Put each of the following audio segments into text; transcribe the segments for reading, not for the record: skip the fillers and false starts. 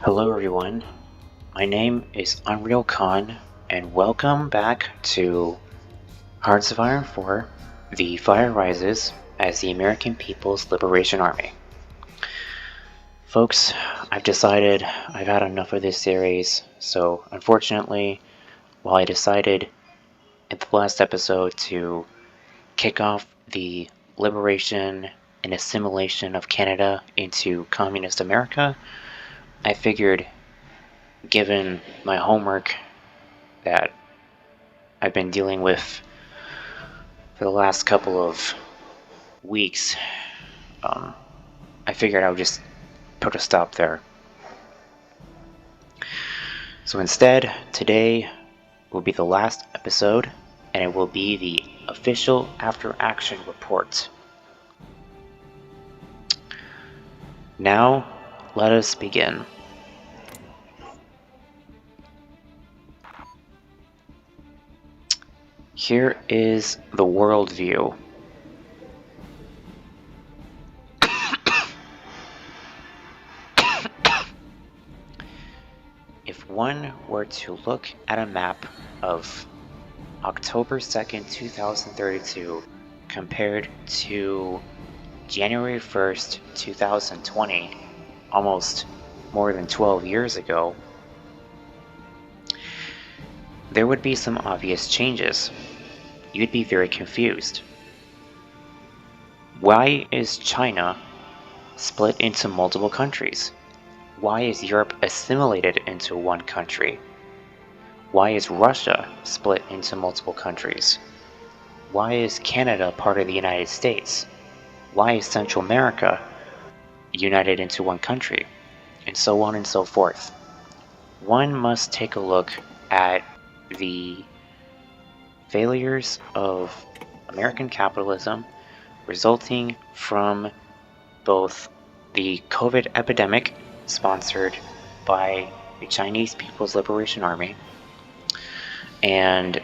Hello everyone, my name is Unreal Khan and welcome back to Hearts of Iron 4, The Fire Rises as the American People's Liberation Army. Folks, I've decided I've had enough of this series, so unfortunately, while I decided in the last episode to kick off the liberation and assimilation of Canada into communist America, I figured, given my homework that I've been dealing with for the last couple of weeks, I figured I would just put a stop there. So instead, today will be the last episode, and it will be the official after action report. Now, let us begin. Here is the worldview. If one were to look at a map of October 2nd, 2032 compared to January 1st, 2020, almost more than 12 years ago, there would be some obvious changes. You'd be very confused. Why is China split into multiple countries? Why is Europe assimilated into one country? Why is Russia split into multiple countries? Why is Canada part of the United States? Why is Central America united into one country? And so on and so forth. One must take a look at the failures of American capitalism resulting from both the COVID epidemic sponsored by the Chinese People's Liberation Army and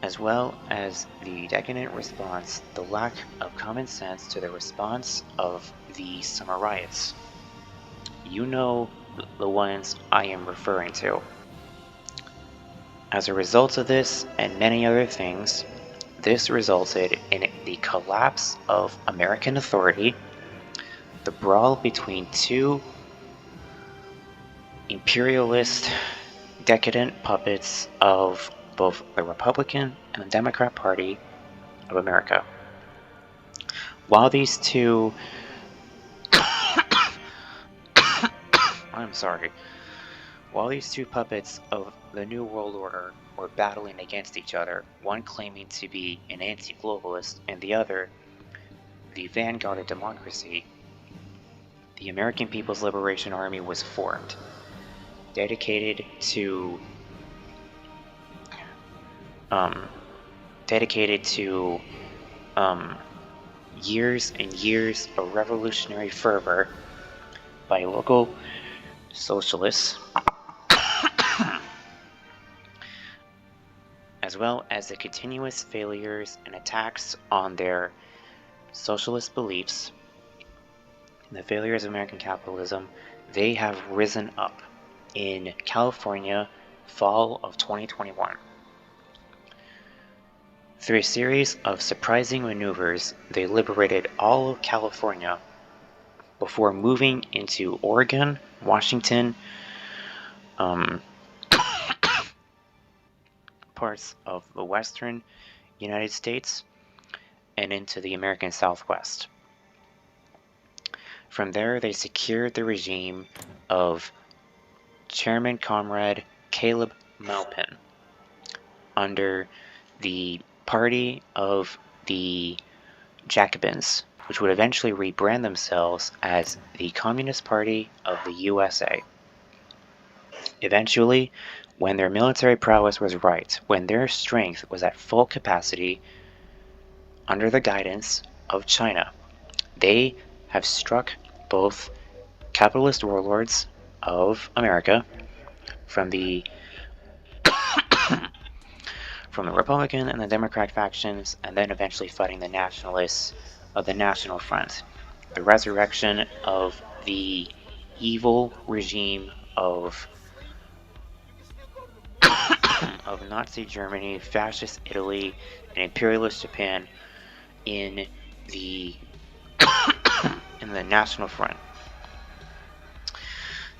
as well as the decadent response, the lack of common sense to the response of the summer riots. You know the ones I am referring to. As a result of this and many other things, this resulted in the collapse of American authority, the brawl between two imperialist, decadent puppets of both the Republican and the Democrat Party of America. While these two puppets of the New World Order were battling against each other, one claiming to be an anti-globalist and the other the vanguard of democracy, the American People's Liberation Army was formed, dedicated to years and years of revolutionary fervor by local socialists, as well as the continuous failures and attacks on their socialist beliefs and the failures of American capitalism. They have risen up in California, fall of 2021. Through a series of surprising maneuvers, they liberated all of California before moving into Oregon, Washington, parts of the western United States, and into the American Southwest. From there, they secured the regime of Chairman Comrade Caleb Maupin under the party of the Jacobins, which would eventually rebrand themselves as the Communist Party of the USA. Eventually, when their military prowess was right, when their strength was at full capacity, under the guidance of China, they have struck both capitalist warlords of America from the from the Republican and the Democrat factions, and then eventually fighting the nationalists of the National Front. The resurrection of the evil regime of of Nazi Germany, fascist Italy, and imperialist Japan in the in the National Front.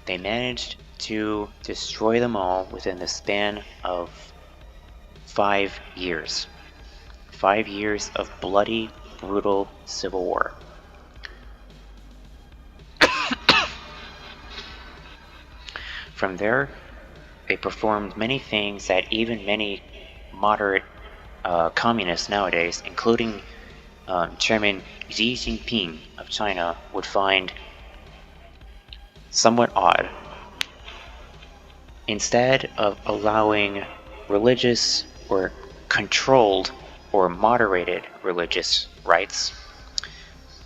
They managed to destroy them all within the span of 5 years. 5 years of bloody, brutal civil war. From there, they performed many things that even many moderate communists nowadays, including Chairman Xi Jinping of China, would find somewhat odd. Instead of allowing religious or controlled or moderated religious rights,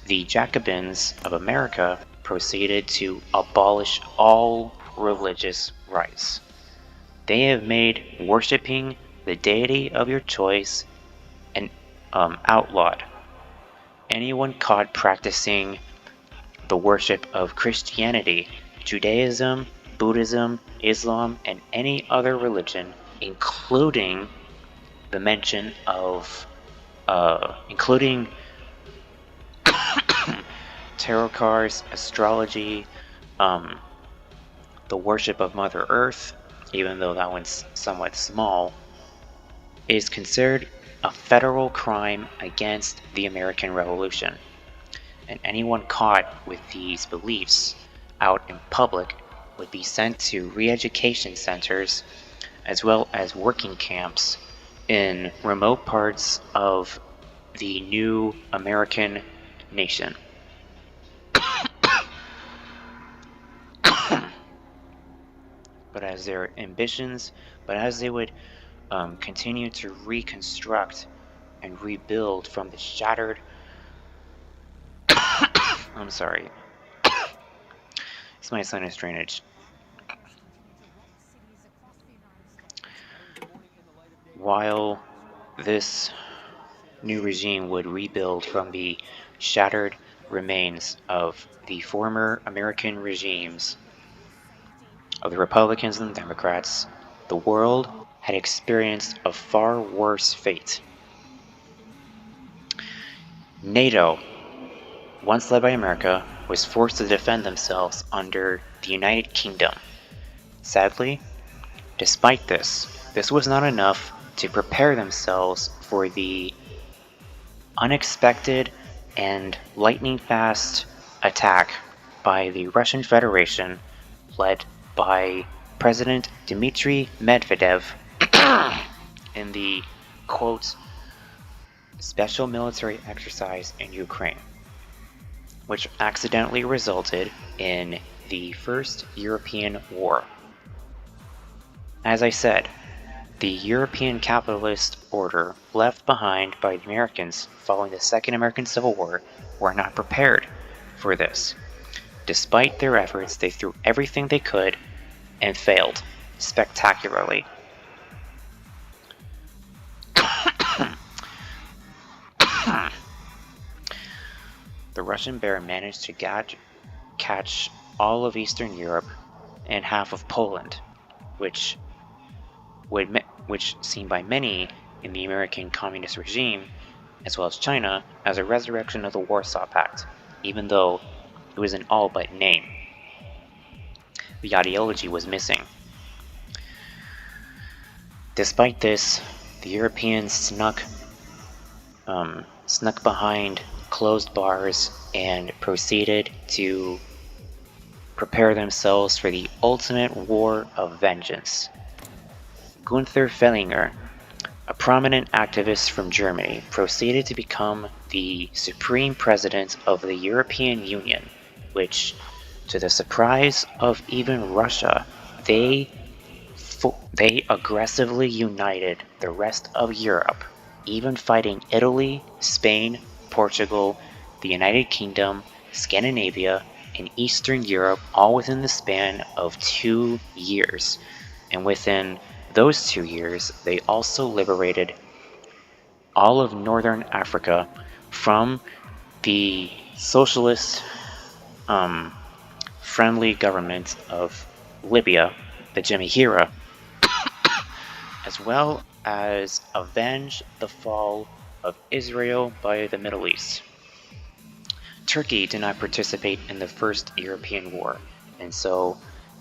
the Jacobins of America proceeded to abolish all religious rights. They have made worshiping the deity of your choice and outlawed. Anyone caught practicing the worship of Christianity, Judaism, Buddhism, Islam, and any other religion, including the mention of, including tarot cards, astrology, the worship of Mother Earth, even though that one's somewhat small, is considered a federal crime against the American Revolution. And anyone caught with these beliefs out in public would be sent to re-education centers as well as working camps in remote parts of the new American nation. But as they would continue to reconstruct and rebuild from the shattered I'm sorry. It's my sinus drainage. While this new regime would rebuild from the shattered remains of the former American regimes of the Republicans and the Democrats, the world had experienced a far worse fate. NATO, once led by America, was forced to defend themselves under the United Kingdom. Sadly, despite this was not enough to prepare themselves for the unexpected and lightning-fast attack by the Russian Federation, led by President Dmitry Medvedev in the, quote, special military exercise in Ukraine, which accidentally resulted in the First European War. As I said, the European capitalist order left behind by the Americans following the Second American Civil War were not prepared for this. Despite their efforts, they threw everything they could and failed spectacularly. The Russian bear managed to catch all of Eastern Europe and half of Poland, which seen by many in the American communist regime, as well as China, as a resurrection of the Warsaw Pact, even though it was in all but name. The ideology was missing. Despite this, the Europeans snuck behind closed bars and proceeded to prepare themselves for the ultimate war of vengeance. Gunther Fellinger, a prominent activist from Germany, proceeded to become the supreme president of the European Union, which, to the surprise of even Russia, they aggressively united the rest of Europe, even fighting Italy, Spain, Portugal, the United Kingdom, Scandinavia, and Eastern Europe, all within the span of 2 years. And within those 2 years, they also liberated all of northern Africa from the socialist friendly government of Libya, the Jamahira, as well as avenge the fall of Israel by the Middle East. Turkey did not participate in the First European War, and so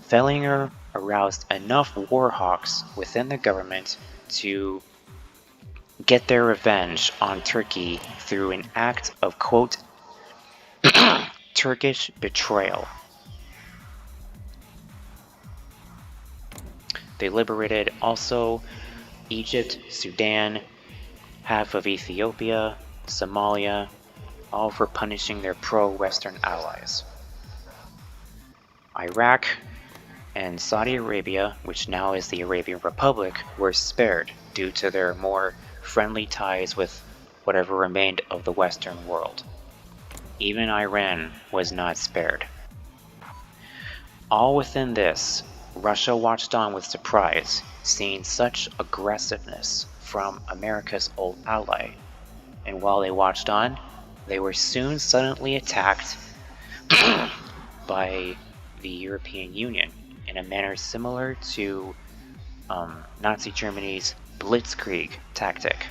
Fellinger aroused enough war hawks within the government to get their revenge on Turkey through an act of, quote, Turkish betrayal. They liberated also Egypt, Sudan, half of Ethiopia, Somalia, all for punishing their pro-Western allies. Iraq and Saudi Arabia, which now is the Arabian Republic, were spared due to their more friendly ties with whatever remained of the Western world. Even Iran was not spared. All within this, Russia watched on with surprise, seeing such aggressiveness from America's old ally. And while they watched on, they were soon suddenly attacked by the European Union in a manner similar to Nazi Germany's Blitzkrieg tactic.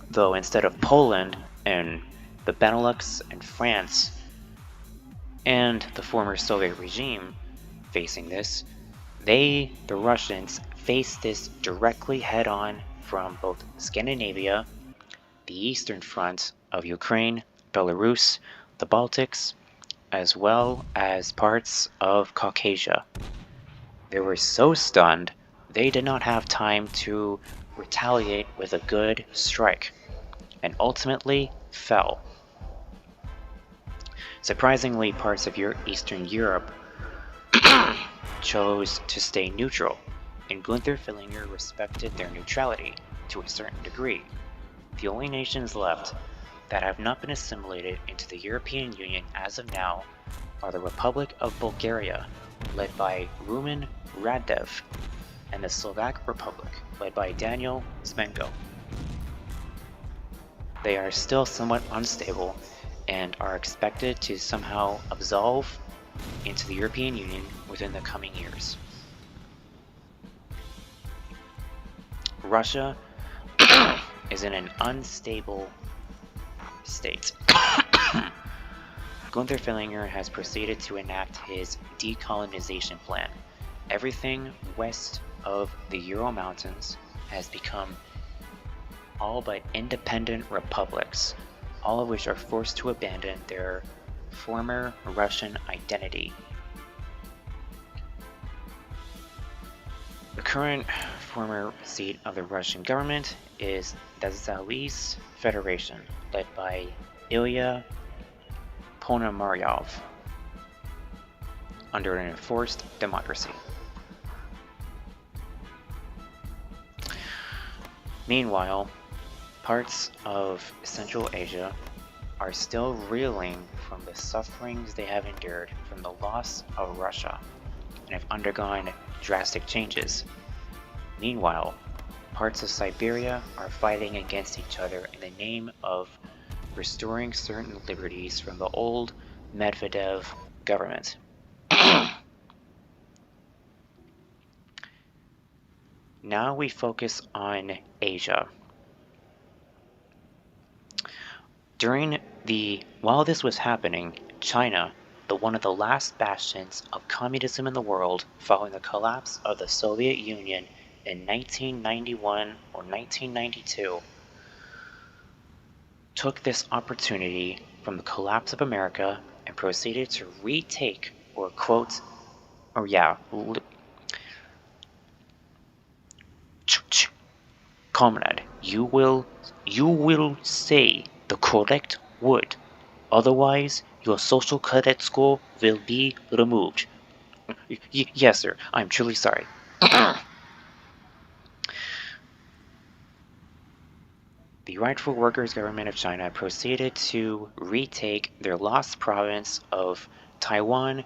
Though instead of Poland and the Benelux and France and the former Soviet regime facing this, the Russians, faced this directly head-on from both Scandinavia, the Eastern Front of Ukraine, Belarus, the Baltics, as well as parts of Caucasia. They were so stunned, they did not have time to retaliate with a good strike, and ultimately fell. Surprisingly, parts of Eastern Europe chose to stay neutral, and Gunther Fillinger respected their neutrality to a certain degree. The only nations left that have not been assimilated into the European Union as of now are the Republic of Bulgaria, led by Rumen Radev, and the Slovak Republic, led by Daniel Zmenko. They are still somewhat unstable and are expected to somehow absolve into the European Union within the coming years. Russia is in an unstable state. Gunther Fillinger has proceeded to enact his decolonization plan. Everything west of the Ural Mountains has become all but independent republics, all of which are forced to abandon their former Russian identity. The current former seat of the Russian government is the Zalis Federation, led by Ilya Ponomaryov, under an enforced democracy. Meanwhile, parts of Central Asia are still reeling from the sufferings they have endured from the loss of Russia and have undergone drastic changes. Meanwhile, parts of Siberia are fighting against each other in the name of restoring certain liberties from the old Medvedev government. Now we focus on Asia. While this was happening, China, one of the last bastions of communism in the world following the collapse of the Soviet Union in 1991 or 1992, took this opportunity from the collapse of America and proceeded to retake, comrade, you will say the correct word, otherwise your social credit score will be removed. Yes, sir, I'm truly sorry. The rightful workers' government of China proceeded to retake their lost province of Taiwan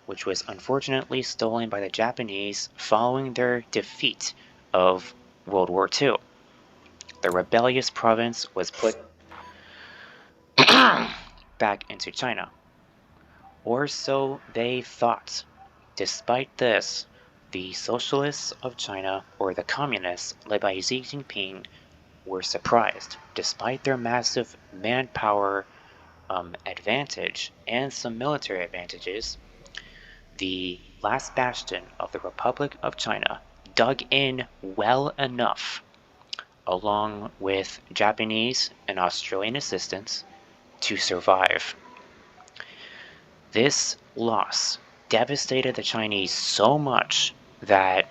which was unfortunately stolen by the Japanese following their defeat of World War II. The rebellious province was put back into China. Or so they thought. Despite this, the socialists of China, or the communists led by Xi Jinping, were surprised. Despite their massive manpower advantage and some military advantages, the last bastion of the Republic of China dug in well enough, along with Japanese and Australian assistance, to survive. This loss devastated the Chinese so much that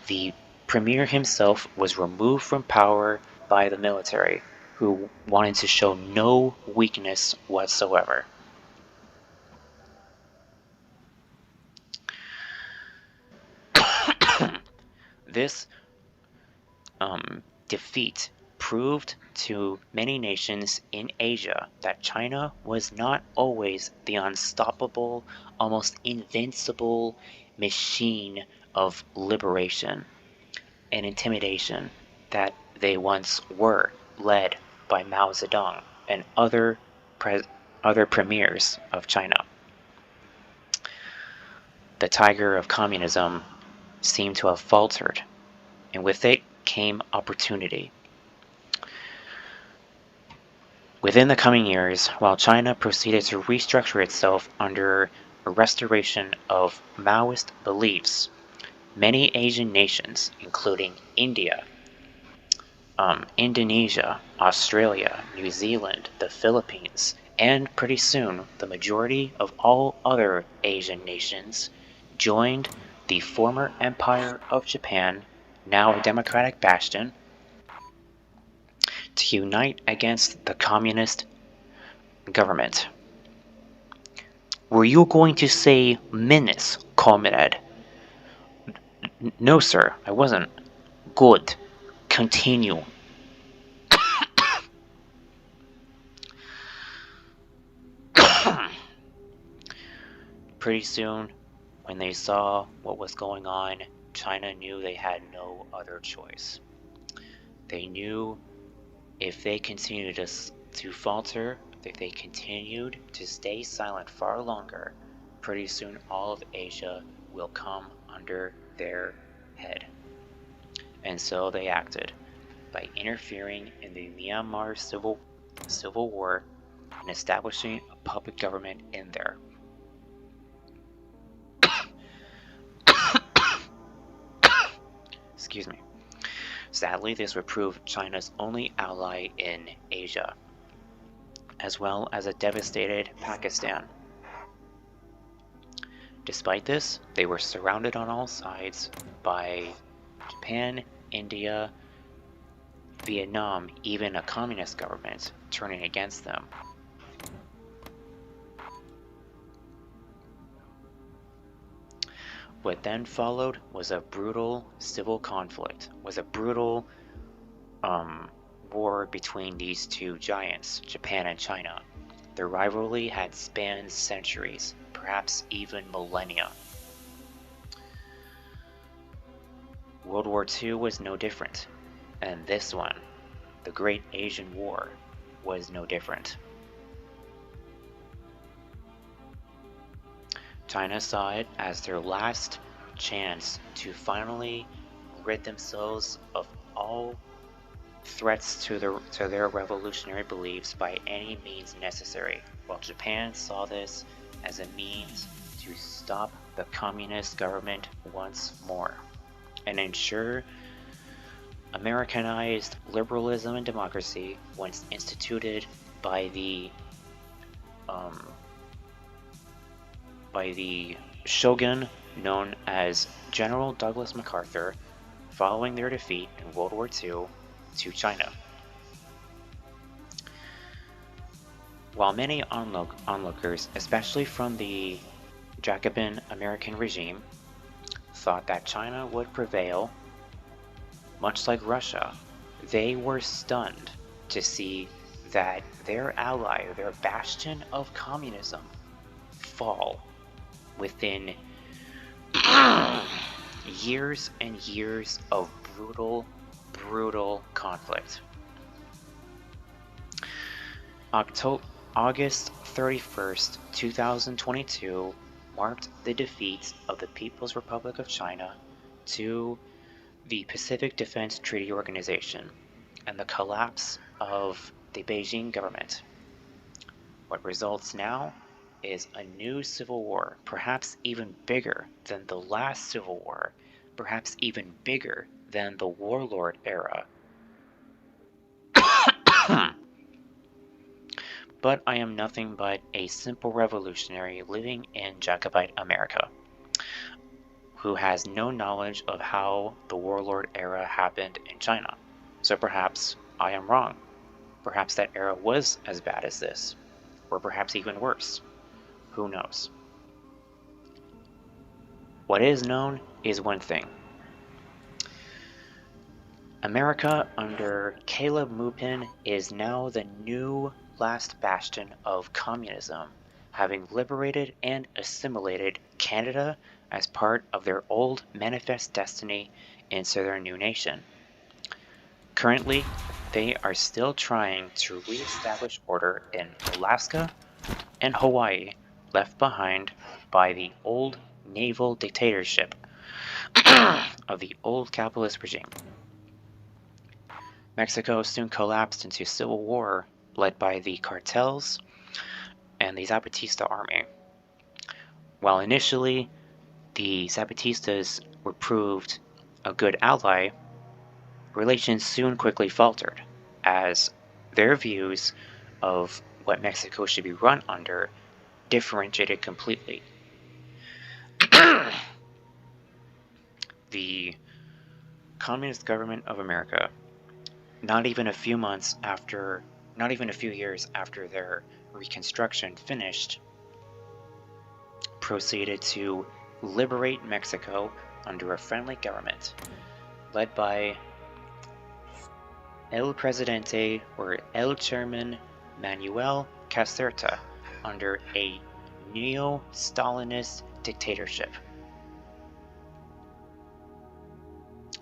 the premier himself was removed from power by the military, who wanted to show no weakness whatsoever. This defeat proved to many nations in Asia that China was not always the unstoppable, almost invincible machine of liberation and intimidation that they once were, led by Mao Zedong and other premiers of China. The tiger of communism seemed to have faltered, and with it came opportunity. Within the coming years, while China proceeded to restructure itself under a restoration of Maoist beliefs, many Asian nations, including India, Indonesia, Australia, New Zealand, the Philippines, and pretty soon the majority of all other Asian nations, joined the former Empire of Japan, now a democratic bastion, to unite against the communist government. Were you going to say menace, comrade? No, sir, I wasn't. Good. Continue. Pretty soon, when they saw what was going on, China knew they had no other choice. They knew if they continued to falter, if they continued to stay silent far longer, pretty soon all of Asia will come under their head. And so they acted by interfering in the Myanmar civil war and establishing a puppet government in there. Excuse me. Sadly, this would prove China's only ally in Asia, as well as a devastated Pakistan. Despite this, they were surrounded on all sides by Japan, India, Vietnam, even a communist government turning against them. What then followed was a brutal civil conflict, was a brutal war between these two giants, Japan and China. Their rivalry had spanned centuries, perhaps even millennia. World War II was no different, and this one, the Great Asian War, was no different. China saw it as their last chance to finally rid themselves of all threats to their revolutionary beliefs by any means necessary, while Japan saw this as a means to stop the communist government once more and ensure Americanized liberalism and democracy once instituted by the shogun known as General Douglas MacArthur following their defeat in World War II to China. While many onlookers, especially from the Jacobin American regime, thought that China would prevail, much like Russia, they were stunned to see that their ally, their bastion of communism, fall. within years and years of brutal conflict. August 31st, 2022 marked the defeat of the People's Republic of China to the Pacific Defense Treaty Organization and the collapse of the Beijing government. What results now is a new civil war, perhaps even bigger than the last civil war, perhaps even bigger than the warlord era. But I am nothing but a simple revolutionary living in Jacobite America, who has no knowledge of how the warlord era happened in China. So perhaps I am wrong. Perhaps that era was as bad as this, or perhaps even worse. Who knows? What is known is one thing. America under Caleb Mupin is now the new last bastion of communism, having liberated and assimilated Canada as part of their old manifest destiny into their new nation. Currently, they are still trying to re-establish order in Alaska and Hawaii, left behind by the old naval dictatorship of the old capitalist regime. Mexico soon collapsed into civil war led by the cartels and the Zapatista army. While initially the Zapatistas were proved a good ally, relations soon quickly faltered as their views of what Mexico should be run under differentiated completely. The Communist Government of America, not even a few years after their reconstruction finished, proceeded to liberate Mexico under a friendly government led by El Presidente or El Chairman Manuel Caserta under a neo-Stalinist dictatorship.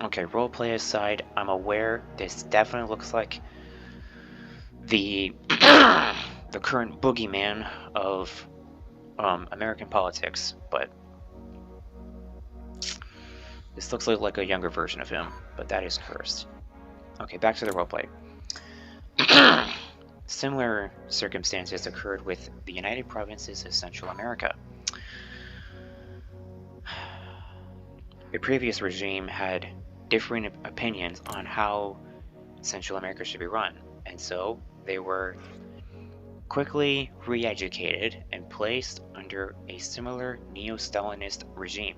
Okay, roleplay aside, I'm aware this definitely looks like the the current boogeyman of American politics, but this looks like a younger version of him, but that is cursed. Okay, back to the roleplay. Similar circumstances occurred with the United Provinces of Central America. The previous regime had differing opinions on how Central America should be run, and so they were quickly re-educated and placed under a similar neo-Stalinist regime.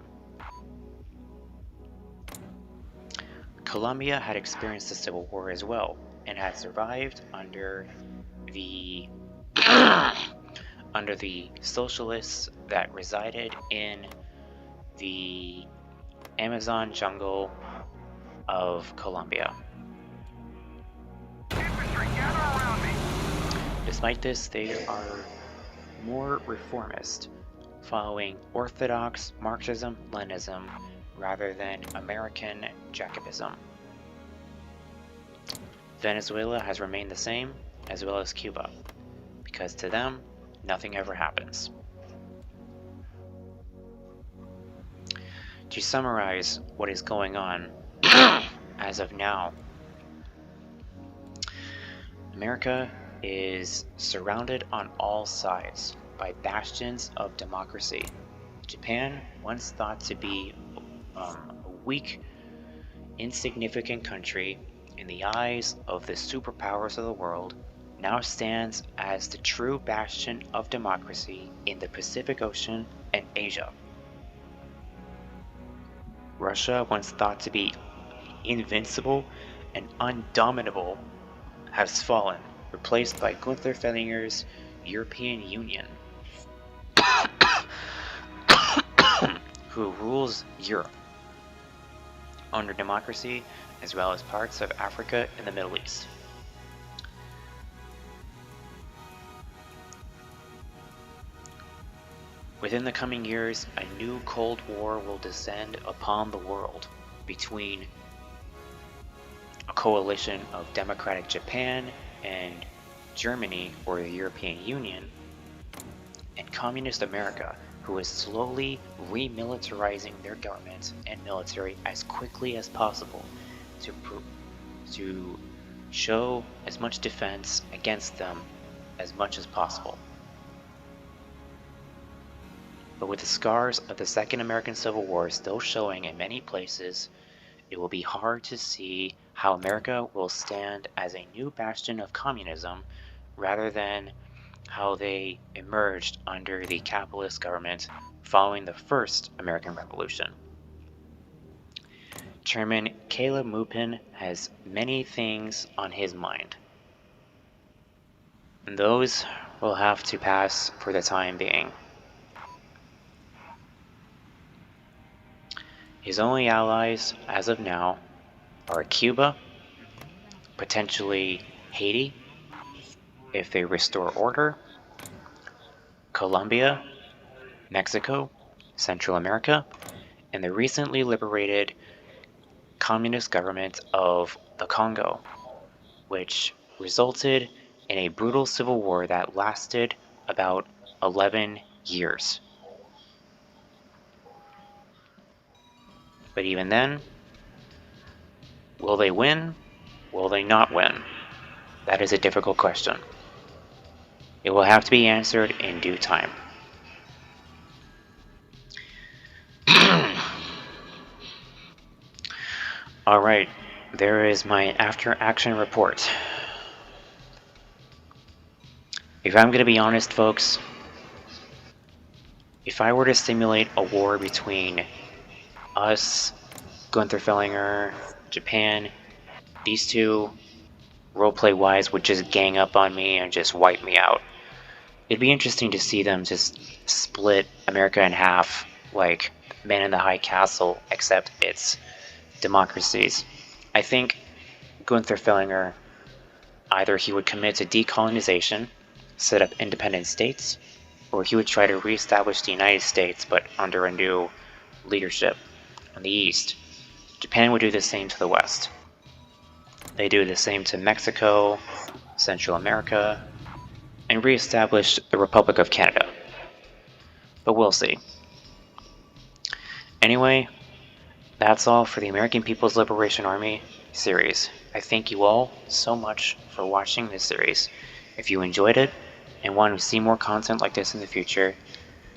Colombia had experienced the Civil War as well, and had survived under the socialists that resided in the Amazon jungle of Colombia. Despite this, they are more reformist, following orthodox Marxism-Leninism rather than American Jacobism. Venezuela has remained the same, as well as Cuba, because to them, nothing ever happens. To summarize what is going on as of now, America is surrounded on all sides by bastions of democracy. Japan, once thought to be a weak, insignificant country in the eyes of the superpowers of the world, now stands as the true bastion of democracy in the Pacific Ocean and Asia. Russia, once thought to be invincible and undominable, has fallen, replaced by Gunther Fellinger's European Union, who rules Europe under democracy as well as parts of Africa and the Middle East. Within the coming years, a new Cold War will descend upon the world between a coalition of democratic Japan and Germany, or the European Union, and communist America, who is slowly remilitarizing their government and military as quickly as possible to show as much defense against them as much as possible. But with the scars of the Second American Civil War still showing in many places, it will be hard to see how America will stand as a new bastion of communism rather than how they emerged under the capitalist government following the First American Revolution. Chairman Caleb Mupin has many things on his mind, and those will have to pass for the time being. His only allies, as of now, are Cuba, potentially Haiti, if they restore order, Colombia, Mexico, Central America, and the recently liberated communist government of the Congo, which resulted in a brutal civil war that lasted about 11 years. But even then, will they win? Will they not win? That is a difficult question. It will have to be answered in due time. Alright, there is my after-action report. If I'm going to be honest, folks, if I were to simulate a war between us, Gunther Fellinger, Japan, these two, roleplay-wise, would just gang up on me and just wipe me out. It'd be interesting to see them just split America in half, like Man in the High Castle, except it's democracies. I think Gunther Fellinger, either he would commit to decolonization, set up independent states, or he would try to reestablish the United States but under a new leadership in the East. Japan would do the same to the West. They do the same to Mexico, Central America, and reestablish the Republic of Canada. But we'll see. Anyway, that's all for the American People's Liberation Army series. I thank you all so much for watching this series. If you enjoyed it and want to see more content like this in the future,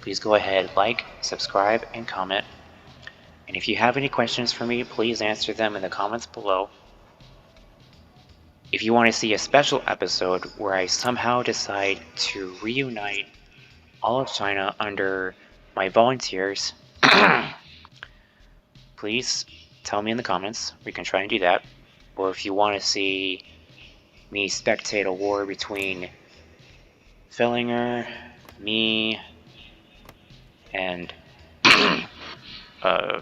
please go ahead, like, subscribe, and comment. And if you have any questions for me, please answer them in the comments below. If you want to see a special episode where I somehow decide to reunite all of China under my volunteers, please tell me in the comments. We can try and do that. Or if you want to see me spectate a war between Fellinger, me, and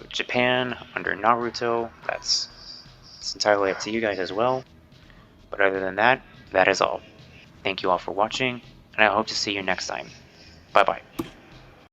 Japan under Naruto, it's entirely up to you guys as well. But other than that, that is all. Thank you all for watching, and I hope to see you next time. Bye bye.